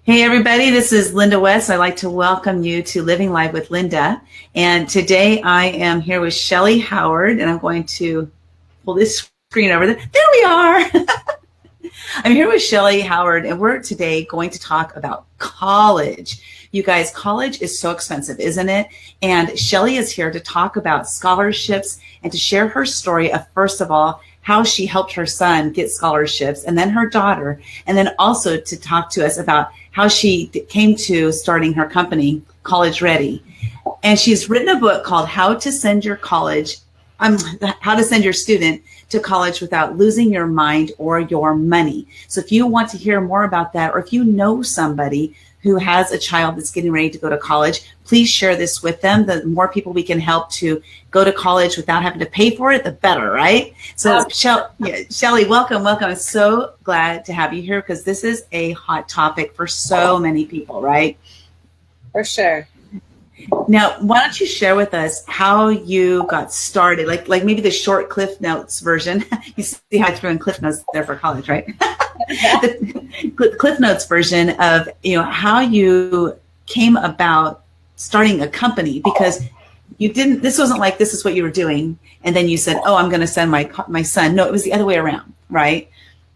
Hey everybody, this is Linda West. I'd like to welcome you to Living Live with Linda. And today I am here with Shelly Howard, and I'm going to pull this screen over there. There we are. I'm here with Shelly Howard, and we're today going to talk about college. You guys, college is so expensive, isn't it? And Shelly is here to talk about scholarships and to share her story of, first of all, how she helped her son get scholarships, and then her daughter, and then also to talk to us about how she came to starting her company, College Ready. And she's written a book called How to Send Your Student to College Without Losing Your Mind or Your Money. So if you want to hear more about that, or if you know somebody who has a child that's getting ready to go to college, please share this with them. The more people we can help to go to college without having to pay for it, the better, right? So Shelly, welcome. I'm so glad to have you here because this is a hot topic for so many people, right? For sure. Now, why don't you share with us how you got started, like maybe the short Cliff Notes version. You see how I threw in Cliff Notes there for college, right? The Cliff Notes version of, how you came about starting a company, because this wasn't like this is what you were doing and then you said, oh, I'm going to send my son. No, it was the other way around, right?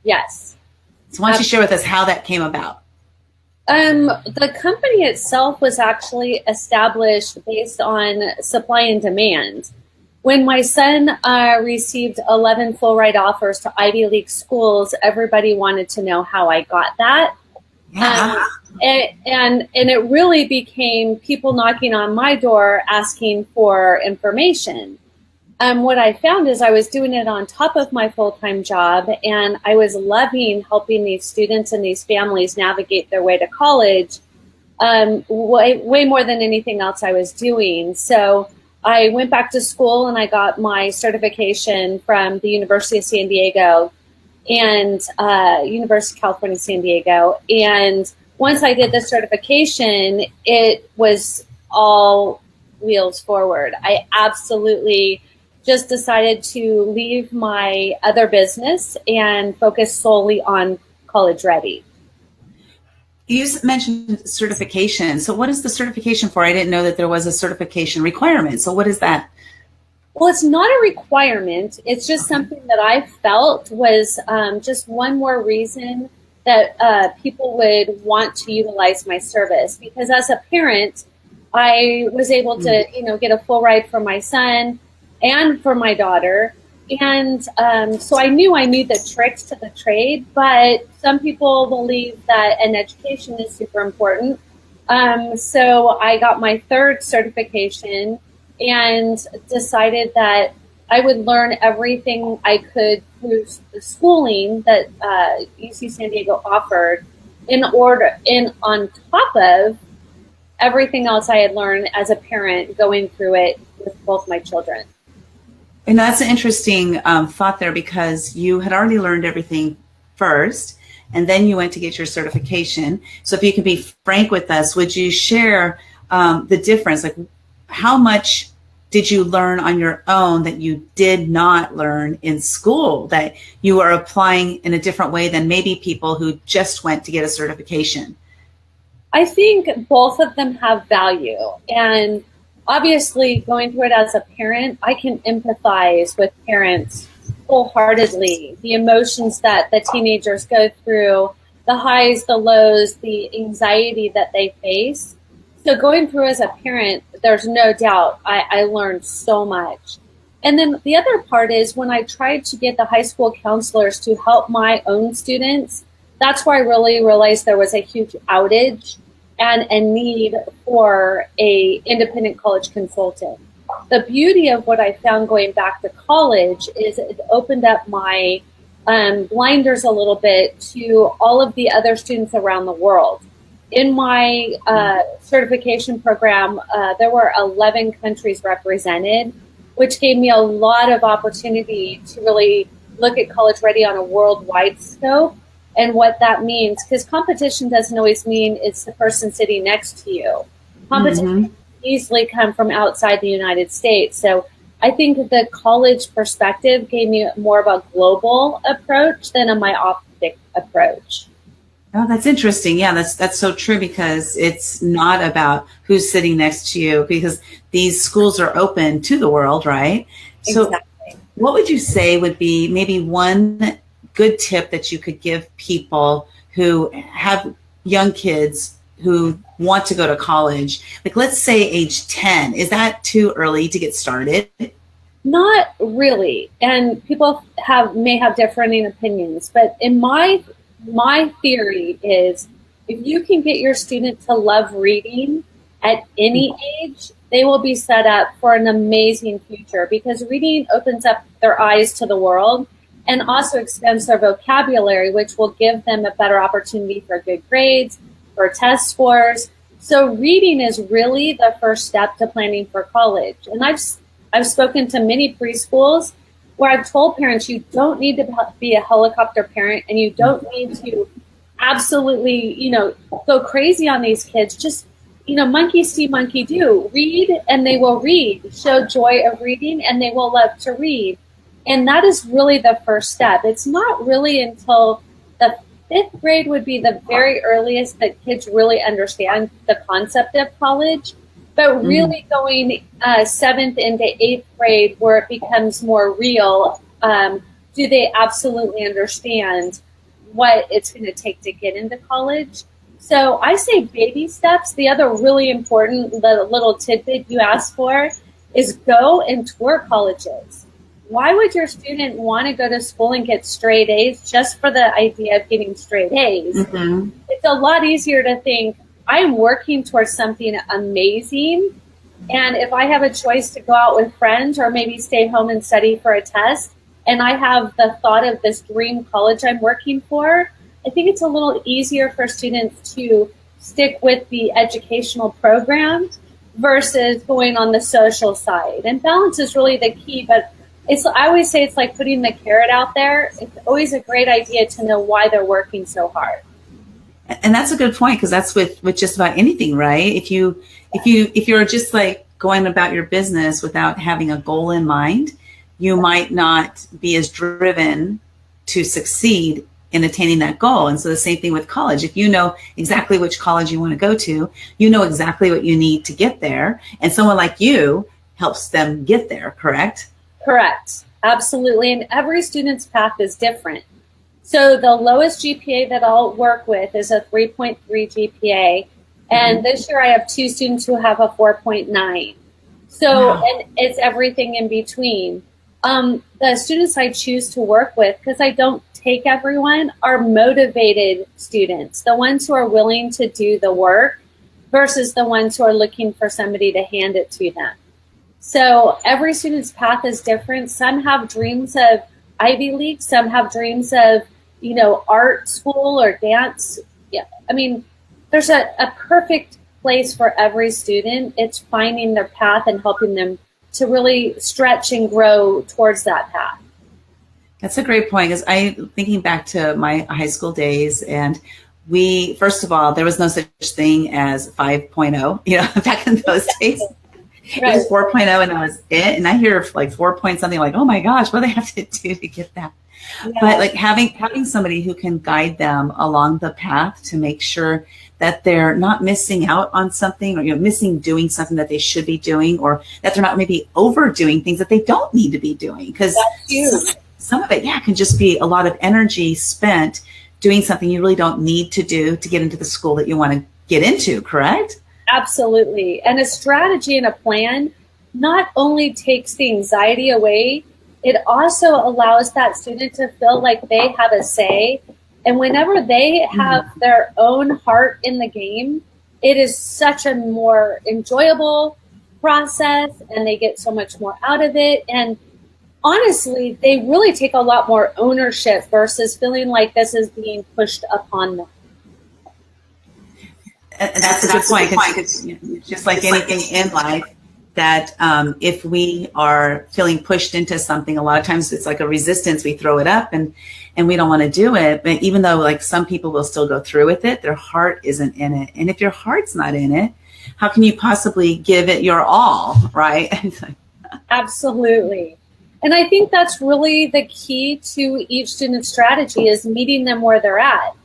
Yes. So why don't you share with us how that came about? The company itself was actually established based on supply and demand. When my son received 11 full ride offers to Ivy League schools, everybody wanted to know how I got that. Yeah. And it really became people knocking on my door asking for information. What I found is I was doing it on top of my full-time job, and I was loving helping these students and these families navigate their way to college way more than anything else I was doing. So I went back to school and I got my certification from the University of San Diego and University of California, San Diego. And once I did the certification, it was all wheels forward. I absolutely just decided to leave my other business and focus solely on College Ready. You mentioned certification. So what is the certification for? I didn't know that there was a certification requirement. So what is that? Well, it's not a requirement. It's just something that I felt was just one more reason that people would want to utilize my service. Because as a parent, I was able to, get a full ride for my son and for my daughter. And so I knew the tricks to the trade, but some people believe that an education is super important. So I got my third certification and decided that I would learn everything I could through the schooling that UC San Diego offered on top of everything else I had learned as a parent going through it with both my children. And that's an interesting thought there, because you had already learned everything first, and then you went to get your certification. So if you could be frank with us, would you share the difference? Like, how much did you learn on your own that you did not learn in school, that you are applying in a different way than maybe people who just went to get a certification? I think both of them have value. And obviously, going through it as a parent, I can empathize with parents wholeheartedly. The emotions that the teenagers go through, the highs, the lows, the anxiety that they face. So going through as a parent, there's no doubt I learned so much. And then the other part is when I tried to get the high school counselors to help my own students, that's where I really realized there was a huge outage and a need for a independent college consultant. The beauty of what I found going back to college is it opened up my blinders a little bit to all of the other students around the world. In my certification program, there were 11 countries represented, which gave me a lot of opportunity to really look at College Ready on a worldwide scope and what that means. Because competition doesn't always mean it's the person sitting next to you. Competition can easily come from outside the United States. So I think the college perspective gave me more of a global approach than a myopic approach. Oh, that's interesting. Yeah, that's so true, because it's not about who's sitting next to you, because these schools are open to the world, right? So Exactly. what would you say would be maybe one good tip that you could give people who have young kids who want to go to college? Like, let's say age 10. Is that too early to get started? Not really, and people may have differing opinions, but in my theory is if you can get your student to love reading at any age, they will be set up for an amazing future, because reading opens up their eyes to the world and also expands their vocabulary, which will give them a better opportunity for good grades, for test scores. So reading is really the first step to planning for college. And I've spoken to many preschools where I've told parents you don't need to be a helicopter parent, and you don't need to absolutely, go crazy on these kids. Just, monkey see, monkey do. Read and they will read. Show joy of reading and they will love to read. And that is really the first step. It's not really until the fifth grade would be the very earliest that kids really understand the concept of college. But really going seventh into eighth grade, where it becomes more real, do they absolutely understand what it's going to take to get into college? So I say baby steps. The other really important little tidbit you asked for is go and tour colleges. Why would your student want to go to school and get straight A's just for the idea of getting straight A's? Mm-hmm. It's a lot easier to think, I'm working towards something amazing, and if I have a choice to go out with friends or maybe stay home and study for a test, and I have the thought of this dream college I'm working for, I think it's a little easier for students to stick with the educational program versus going on the social side. And balance is really the key, but I always say it's like putting the carrot out there. It's always a great idea to know why they're working so hard. And that's a good point, because that's with just about anything, right? If you're just like going about your business without having a goal in mind, you might not be as driven to succeed in attaining that goal. And so the same thing with college. If you know exactly which college you want to go to, you know exactly what you need to get there. And someone like you helps them get there, correct? Correct. Absolutely. And every student's path is different. So the lowest GPA that I'll work with is a 3.3 GPA. And this year I have two students who have a 4.9. So, wow. And it's everything in between. The students I choose to work with, because I don't take everyone, are motivated students, the ones who are willing to do the work versus the ones who are looking for somebody to hand it to them. So every student's path is different. Some have dreams of Ivy League, some have dreams of, art school or dance. Yeah, I mean, there's a perfect place for every student. It's finding their path and helping them to really stretch and grow towards that path. That's a great point, because thinking back to my high school days, and first of all, there was no such thing as 5.0, back in those days. Right. It was 4.0 and that was it. And I hear like 4 point something, like, oh my gosh, what do they have to do to get that? Yeah. But like having somebody who can guide them along the path to make sure that they're not missing out on something, or missing doing something that they should be doing, or that they're not maybe overdoing things that they don't need to be doing. Because some of it, can just be a lot of energy spent doing something you really don't need to do to get into the school that you want to get into, correct? Absolutely. And a strategy and a plan not only takes the anxiety away, it also allows that student to feel like they have a say. And whenever they have their own heart in the game, it is such a more enjoyable process, and they get so much more out of it. And honestly, they really take a lot more ownership versus feeling like this is being pushed upon them. That's a good point. It's just like anything in life, that if we are feeling pushed into something, a lot of times it's like a resistance. We throw it up and we don't want to do it. But even though like some people will still go through with it, their heart isn't in it. And if your heart's not in it, how can you possibly give it your all, right? Absolutely. And I think that's really the key to each student's strategy, is meeting them where they're at.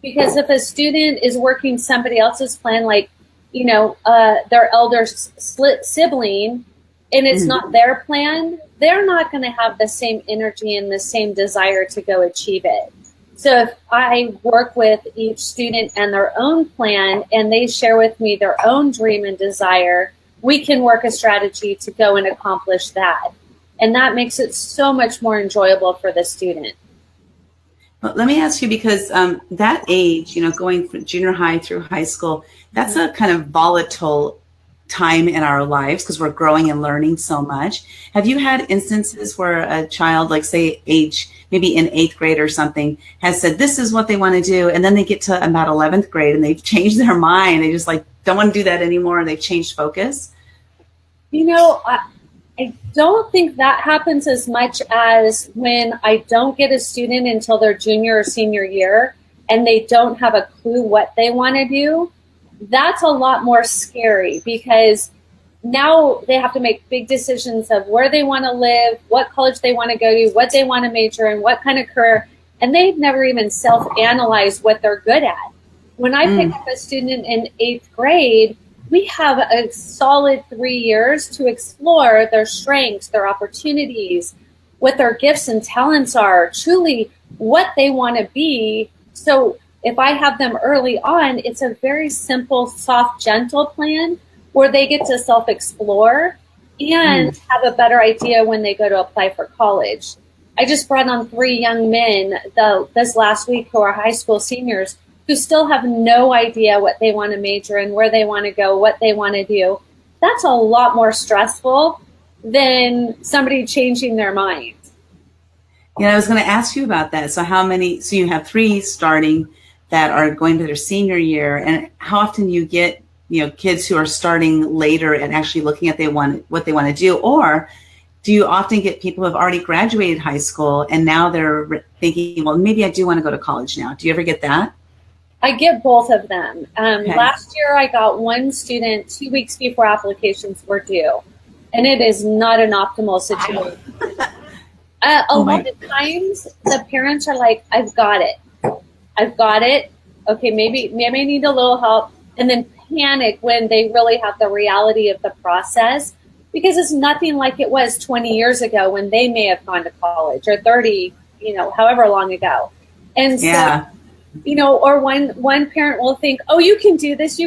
Because if a student is working somebody else's plan, like, their elder sibling, and it's not their plan, they're not going to have the same energy and the same desire to go achieve it. So if I work with each student and their own plan, and they share with me their own dream and desire, we can work a strategy to go and accomplish that. And that makes it so much more enjoyable for the student. Well, let me ask you, because that age, going from junior high through high school, that's a kind of volatile time in our lives because we're growing and learning so much. Have you had instances where a child, like say age, maybe in 8th grade or something, has said this is what they want to do, and then they get to about 11th grade and they've changed their mind, they just like don't want to do that anymore, and they've changed focus? I don't think that happens as much as when I don't get a student until their junior or senior year and they don't have a clue what they want to do. That's a lot more scary, because now they have to make big decisions of where they want to live, what college they want to go to, what they want to major in, what kind of career, and they've never even self-analyzed what they're good at. When I pick up a student in 8th grade, we have a solid 3 years to explore their strengths, their opportunities, what their gifts and talents are, truly what they want to be. So if I have them early on, it's a very simple, soft, gentle plan where they get to self-explore and have a better idea when they go to apply for college. I just brought on 3 young men this last week who are high school seniors who still have no idea what they want to major in, where they want to go, what they want to do. That's a lot more stressful than somebody changing their mind. I was going to ask you about that. So so you have 3 starting that are going to their senior year, and how often you get, kids who are starting later and actually looking at what they want to do? Or do you often get people who have already graduated high school and now they're thinking, well, maybe I do want to go to college now? Do you ever get that? I get both of them. Last year, I got 1 student 2 weeks before applications were due, and it is not an optimal situation. A lot of times, the parents are like, I've got it. Okay, maybe I need a little help, and then panic when they really have the reality of the process, because it's nothing like it was 20 years ago when they may have gone to college, or 30, however long ago. And so, or one parent will think, oh, you can do this,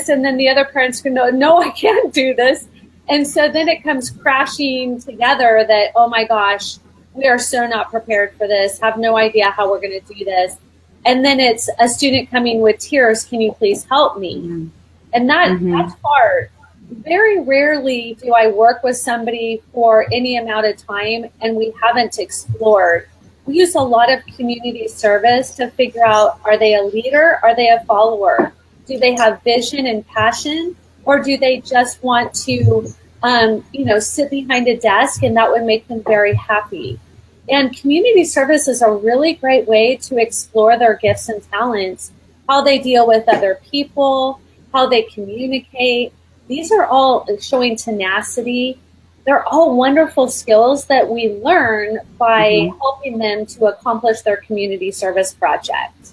and then the other parents can know, no, I can't do this. And so then it comes crashing together that, oh my gosh, we are so not prepared for this, have no idea how we're going to do this. And then it's a student coming with tears, can you please help me? And that's hard. Very rarely do I work with somebody for any amount of time and we haven't explored. We use a lot of community service to figure out, are they a leader? Are they a follower? Do they have vision and passion? Or do they just want to, sit behind a desk and that would make them very happy? And community service is a really great way to explore their gifts and talents, how they deal with other people, how they communicate. These are all showing tenacity. They're all wonderful skills that we learn by helping them to accomplish their community service project.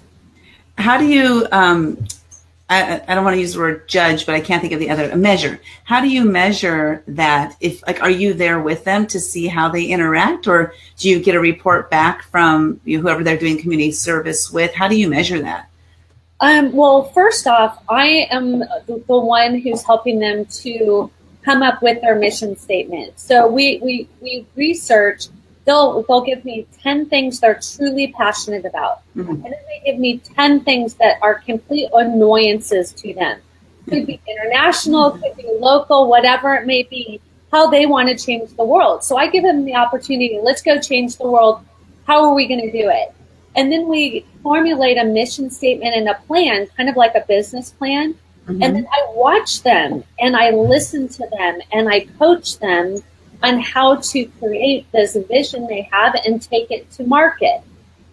How do you, I don't want to use the word judge, but I can't think of the other, measure. How do you measure that? Are you there with them to see how they interact, or do you get a report back from whoever they're doing community service with? How do you measure that? Well, first off, I am the one who's helping them to come up with their mission statement. So we research. They'll give me 10 things they're truly passionate about. And then they give me 10 things that are complete annoyances to them. Could be international, could be local, whatever it may be, how they want to change the world. So I give them the opportunity, let's go change the world. How are we going to do it? And then we formulate a mission statement and a plan, kind of like a business plan. And then I watch them and I listen to them and I coach them on how to create this vision they have and take it to market,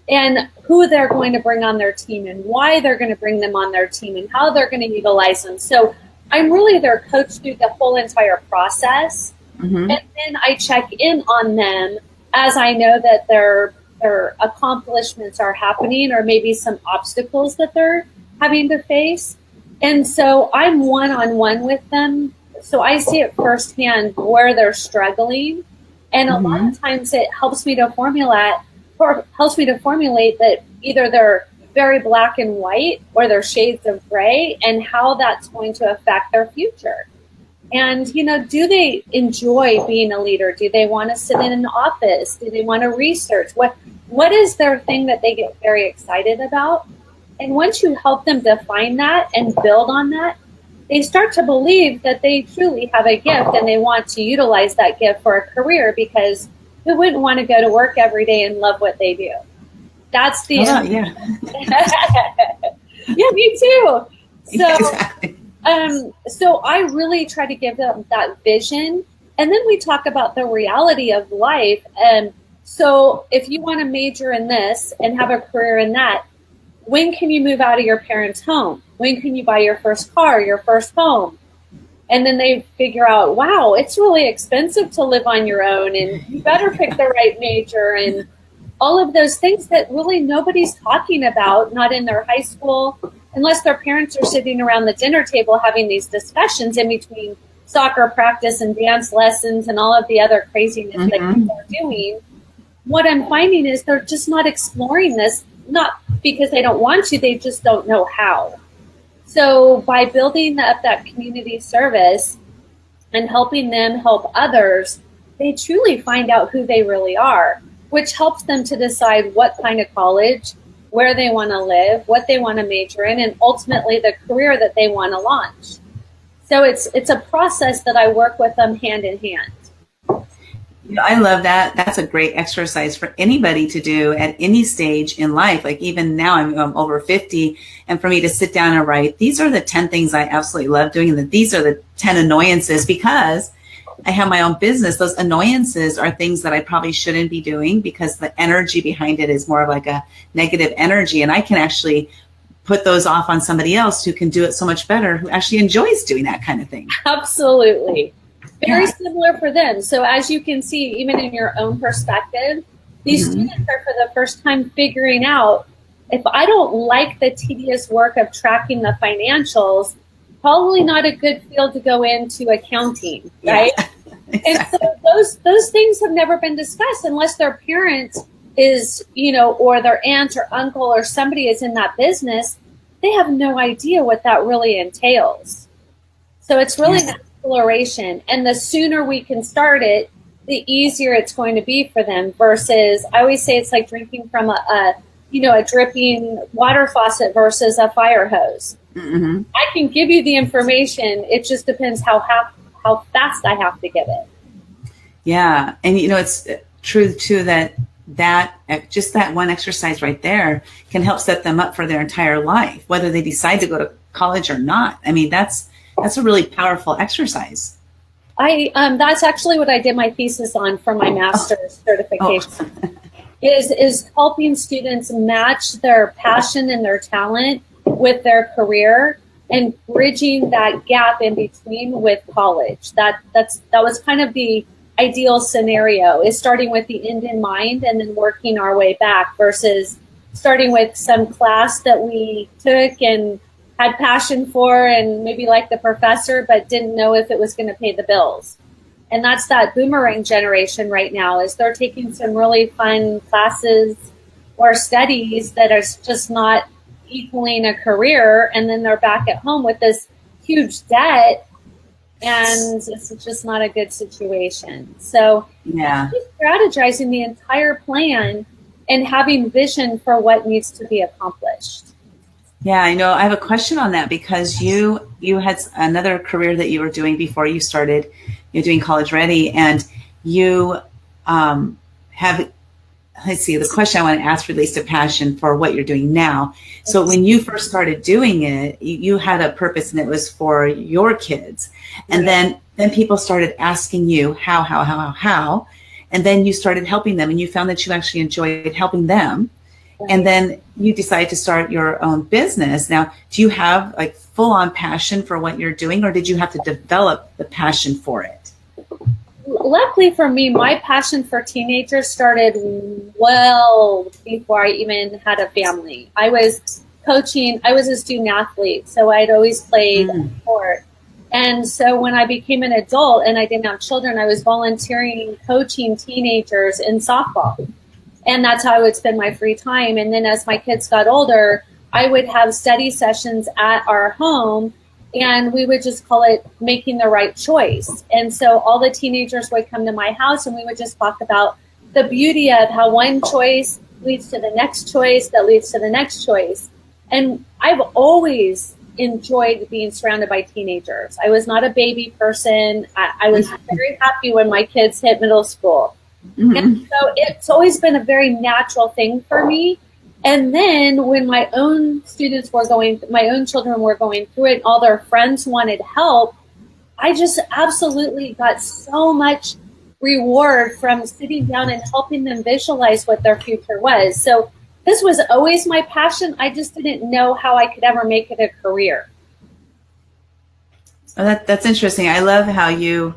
and who they're going to bring on their team and why they're going to bring them on their team and how they're going to utilize them. So I'm really their coach through the whole entire process. And then I check in on them as I know that they're their accomplishments are happening, or maybe some obstacles that they're having to face. And so I'm one-on-one with them. So I see it firsthand where they're struggling. And a lot of times it helps me to formulate that either they're very black and white or they're shades of gray, and how that's going to affect their future. And, you know, do they enjoy being a leader? Do they want to sit in an office? Do they want to research? What is their thing that they get very excited about? And once you help them define that and build on that, they start to believe that they truly have a gift and they want to utilize that gift for a career, because who wouldn't want to go to work every day and love what they do? That's the yeah. Yeah, me too. So, exactly. So I really try to give them that vision. And then we talk about the reality of life. And so if you want to major in this and have a career in that, when can you move out of your parents' home? When can you buy your first car, your first home? And then they figure out, wow, it's really expensive to live on your own, and you better pick the right major, and all of those things that really nobody's talking about, not in their high school, unless their parents are sitting around the dinner table having these discussions in between soccer practice and dance lessons and all of the other craziness that people are doing. What I'm finding is they're just not exploring this, not because they don't want to, they just don't know how. So by building up that community service and helping them help others, they truly find out who they really are, which helps them to decide what kind of college, where they want to live, what they want to major in, and ultimately the career that they want to launch. So it's a process that I work with them hand in hand. You know, I love that. That's a great exercise for anybody to do at any stage in life. Like even now I'm over 50, and for me to sit down and write, these are the 10 things I absolutely love doing, and these are the 10 annoyances, because I have my own business. Those annoyances are things that I probably shouldn't be doing, because the energy behind it is more of like a negative energy. And I can actually put those off on somebody else who can do it so much better, who actually enjoys doing that kind of thing. Absolutely. Very similar for them. So as you can see, even in your own perspective, these students are for the first time figuring out, if I don't like the tedious work of tracking the financials, probably not a good field to go into accounting, right? Yeah, exactly. And so those things have never been discussed unless their parent is, you know, or their aunt or uncle or somebody is in that business. They have no idea what that really entails. So it's really an exploration. And the sooner we can start it, the easier it's going to be for them, versus, I always say it's like drinking from a dripping water faucet versus a fire hose. I can give you the information. It just depends how fast I have to give it. Yeah. And, you know, it's true, too, that just that one exercise right there can help set them up for their entire life, whether they decide to go to college or not. I mean, that's a really powerful exercise. That's actually what I did my thesis on for my master's certification. Is helping students match their passion and their talent with their career, and bridging that gap in between with college. That was kind of the ideal scenario, is starting with the end in mind and then working our way back, versus starting with some class that we took and had passion for and maybe liked the professor, but didn't know if it was going to pay the bills. And that's that boomerang generation right now, is they're taking some really fun classes or studies that are just not equaling a career, and then they're back at home with this huge debt, and it's just not a good situation. So just strategizing the entire plan and having vision for what needs to be accomplished. Yeah, I know. I have a question on that, because you had another career that you were doing before you started, you're doing College Ready, and you have, let's see, the question I want to ask relates to passion for what you're doing now. So when you first started doing it, you had a purpose, and it was for your kids. And then people started asking you how, and then you started helping them, and you found that you actually enjoyed helping them. And then you decide to start your own business. Now, do you have like full on passion for what you're doing, or did you have to develop the passion for it? luckily for me, my passion for teenagers started well before I even had a family. I was coaching, I was a student athlete, so I'd always played sport. And so when I became an adult and I didn't have children, I was volunteering, coaching teenagers in softball. And that's how I would spend my free time. And then as my kids got older, I would have study sessions at our home, and we would just call it making the right choice. And so all the teenagers would come to my house, and we would just talk about the beauty of how one choice leads to the next choice that leads to the next choice. And I've always enjoyed being surrounded by teenagers. I was not a baby person. I was very happy when my kids hit middle school. And so it's always been a very natural thing for me. And then when my own my own children were going through it, and all their friends wanted help, I just absolutely got so much reward from sitting down and helping them visualize what their future was. So this was always my passion. I just didn't know how I could ever make it a career. Oh, that's interesting. I love how you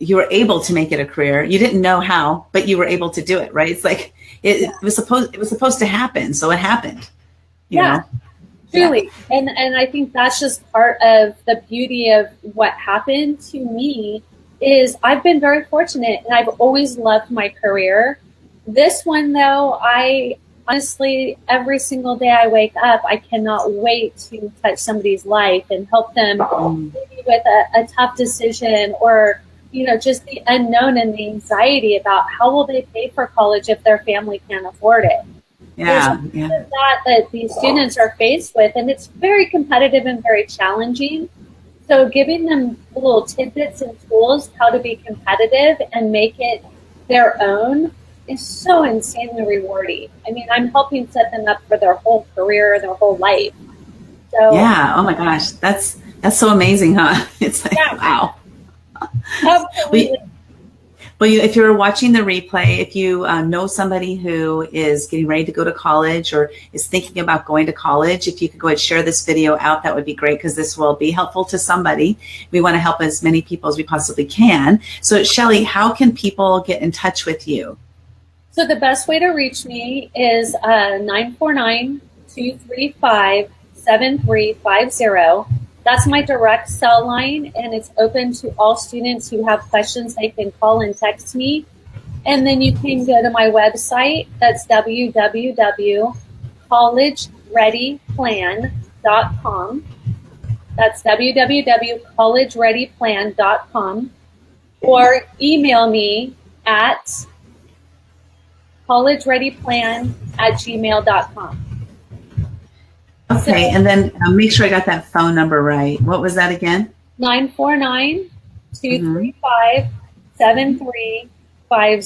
were able to make it a career. You didn't know how, but you were able to do it, right? It's like it was supposed to happen, so it happened. You know? Truly. Yeah. And I think that's just part of the beauty of what happened to me is I've been very fortunate, and I've always loved my career. This one, though, I honestly, every single day I wake up, I cannot wait to touch somebody's life and help them maybe with a tough decision, or just the unknown and the anxiety about how will they pay for college if their family can't afford it. There's that these students are faced with, and it's very competitive and very challenging. So giving them little tidbits and tools how to be competitive and make it their own is so insanely rewarding. I mean, I'm helping set them up for their whole career, their whole life. So yeah, oh my gosh, that's so amazing, huh? It's like, wow. Absolutely. Well, if you're watching the replay, if you know somebody who is getting ready to go to college or is thinking about going to college, if you could go ahead and share this video out, that would be great, because this will be helpful to somebody. We want to help as many people as we possibly can. So, Shelly, how can people get in touch with you? So the best way to reach me is 949-235-7350. That's my direct cell line, and it's open to all students who have questions. They can call and text me. And then you can go to my website. That's www.collegereadyplan.com. That's www.collegereadyplan.com. Or email me at collegereadyplan@gmail.com. Okay, and then make sure I got that phone number right. What was that again? 949-235-7350. I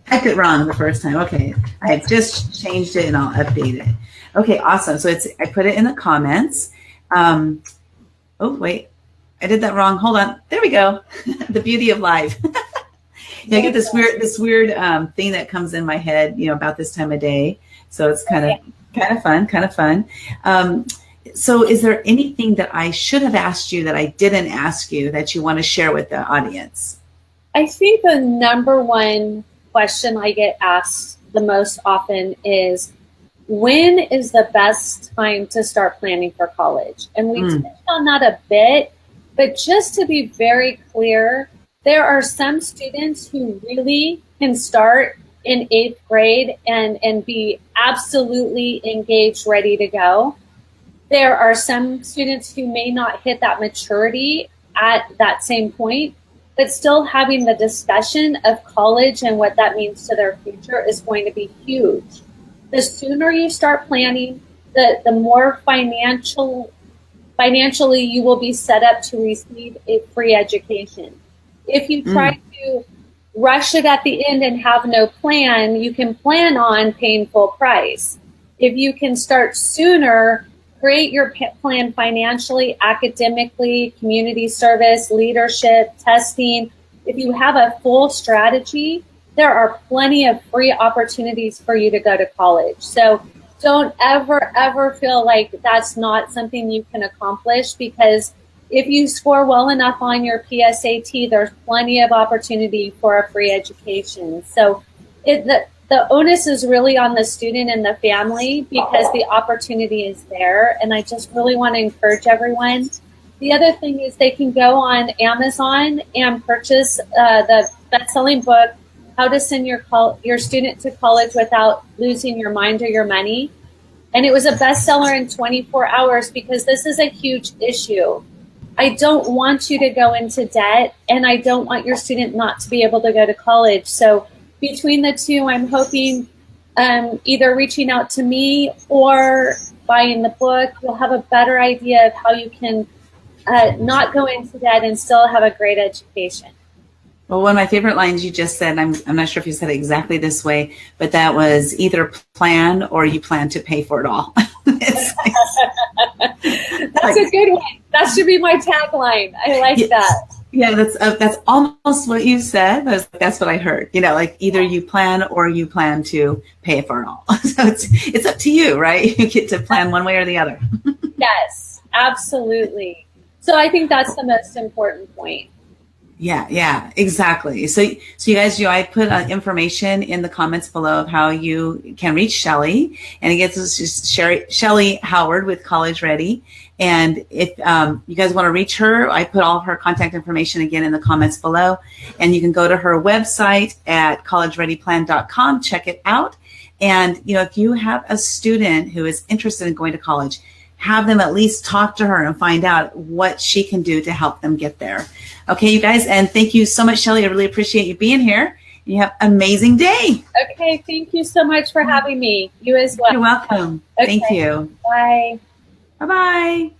typed it wrong the first time. Okay, I have just changed it and I'll update it. Okay, awesome. So I put it in the comments. Oh, wait, I did that wrong. Hold on. There we go. The beauty of live. I get this weird thing that comes in my head, about this time of day. So it's kind of fun. So is there anything that I should have asked you that I didn't ask you that you want to share with the audience? I think the number one question I get asked the most often is, when is the best time to start planning for college? And we touched on that a bit, but just to be very clear, there are some students who really can start in 8th grade and be absolutely engaged, ready to go. There are some students who may not hit that maturity at that same point, but still having the discussion of college and what that means to their future is going to be huge. The sooner you start planning, the more financially you will be set up to receive a free education. If you try to rush it at the end and have no plan, you can plan on paying full price. If you can start sooner, create your plan financially, academically, community service, leadership, testing. If you have a full strategy, there are plenty of free opportunities for you to go to college. So don't ever feel like that's not something you can accomplish, because if you score well enough on your PSAT, there's plenty of opportunity for a free education. So the onus is really on the student and the family because the opportunity is there. And I just really want to encourage everyone. The other thing is they can go on Amazon and purchase the best-selling book, How to Send Your Student to College Without Losing Your Mind or Your Money. And it was a bestseller in 24 hours because this is a huge issue. I don't want you to go into debt, and I don't want your student not to be able to go to college. So between the two, I'm hoping either reaching out to me or buying the book, you'll have a better idea of how you can not go into debt and still have a great education. Well, one of my favorite lines you just said, I'm not sure if you said it exactly this way, but that was either plan or you plan to pay for it all. That's a good one. That should be my tagline. I like that. Yeah, that's almost what you said. That's what I heard. Like either you plan or you plan to pay for it all. So it's up to you, right? You get to plan one way or the other. Yes, absolutely. So I think that's the most important point. Yeah, exactly. So you guys, I put information in the comments below of how you can reach Shelly, and it gets us just Shelly Howard with College Ready. And if you guys want to reach her, I put all of her contact information again in the comments below, and you can go to her website at collegereadyplan.com, check it out. And if you have a student who is interested in going to college, have them at least talk to her and find out what she can do to help them get there. Okay, you guys, and thank you so much, Shelly. I really appreciate you being here. You have an amazing day. Okay, thank you so much for having me. You as well. You're welcome. Okay. Thank you. Bye. Bye-bye.